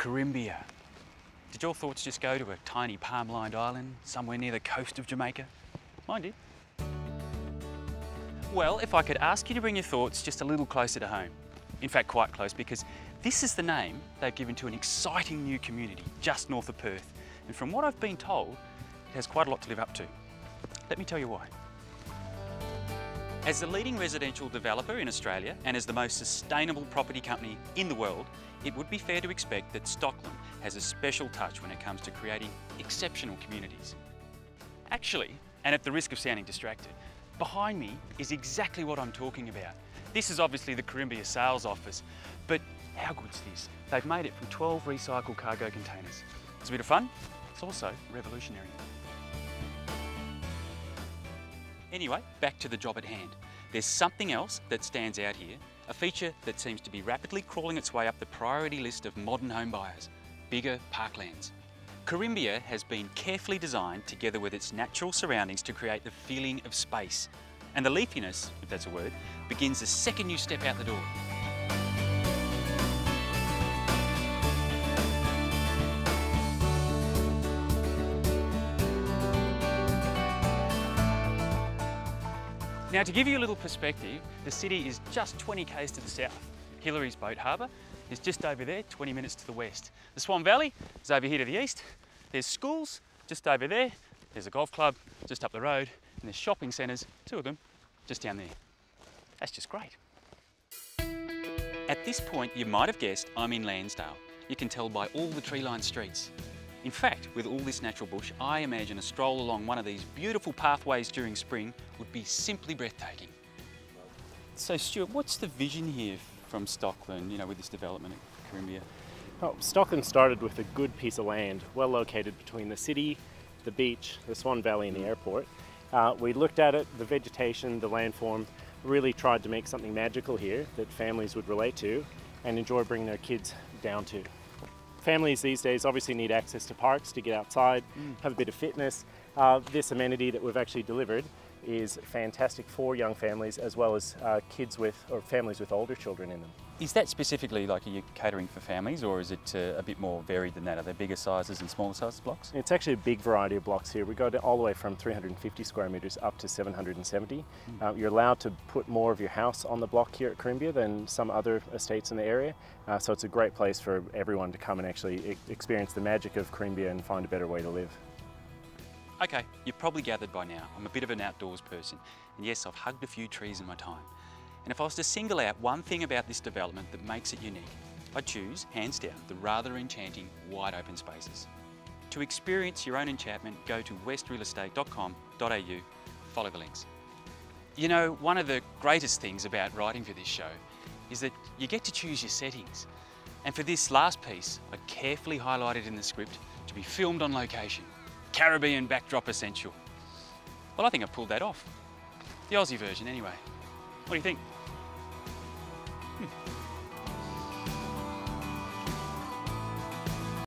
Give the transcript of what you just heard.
Corimbia. Did your thoughts just go to a tiny palm-lined island somewhere near the coast of Jamaica? Mine did. Well, if I could ask you to bring your thoughts just a little closer to home. In fact, quite close, because this is the name they've given to an exciting new community just north of Perth. And from what I've been told, it has quite a lot to live up to. Let me tell you why. As the leading residential developer in Australia and as the most sustainable property company in the world, it would be fair to expect that Stockland has a special touch when it comes to creating exceptional communities. Actually, and at the risk of sounding distracted, behind me is exactly what I'm talking about. This is obviously the Corimbia sales office, but how good's this? They've made it from 12 recycled cargo containers. It's a bit of fun, it's also revolutionary. Anyway, back to the job at hand. There's something else that stands out here, a feature that seems to be rapidly crawling its way up the priority list of modern home buyers: bigger parklands. Corimbia has been carefully designed together with its natural surroundings to create the feeling of space. And the leafiness, if that's a word, begins the second you step out the door. Now, to give you a little perspective, the city is just 20 k's to the south. Hillary's Boat Harbour is just over there, 20 minutes to the west. The Swan Valley is over here to the east. There's schools just over there. There's a golf club just up the road. And there's shopping centres, two of them, just down there. That's just great. At this point, you might have guessed I'm in Lansdale. You can tell by all the tree-lined streets. In fact, with all this natural bush, I imagine a stroll along one of these beautiful pathways during spring would be simply breathtaking. So Stuart, what's the vision here from Stockland, with this development at Corimbia? Oh, Stockland started with a good piece of land, well located between the city, the beach, the Swan Valley and the airport. We looked at it, the vegetation, the landform, really tried to make something magical here that families would relate to and enjoy bringing their kids down to. Families these days obviously need access to parks to get outside, have a bit of fitness. This amenity that we've actually delivered is fantastic for young families as well as families with older children in them. Is that specifically are you catering for families, or is it a bit more varied than that? Are there bigger sizes and smaller sizes blocks? It's actually a big variety of blocks here. We go all the way from 350 square metres up to 770. You're allowed to put more of your house on the block here at Corimbia than some other estates in the area. So it's a great place for everyone to come and actually experience the magic of Corimbia and find a better way to live. Okay, you've probably gathered by now, I'm a bit of an outdoors person. And yes, I've hugged a few trees in my time. And if I was to single out one thing about this development that makes it unique, I'd choose, hands down, the rather enchanting wide open spaces. To experience your own enchantment, go to westrealestate.com.au, follow the links. You know, one of the greatest things about writing for this show is that you get to choose your settings. And for this last piece, I carefully highlighted in the script to be filmed on location. Caribbean backdrop essential. Well, I think I pulled that off. The Aussie version anyway. What do you think?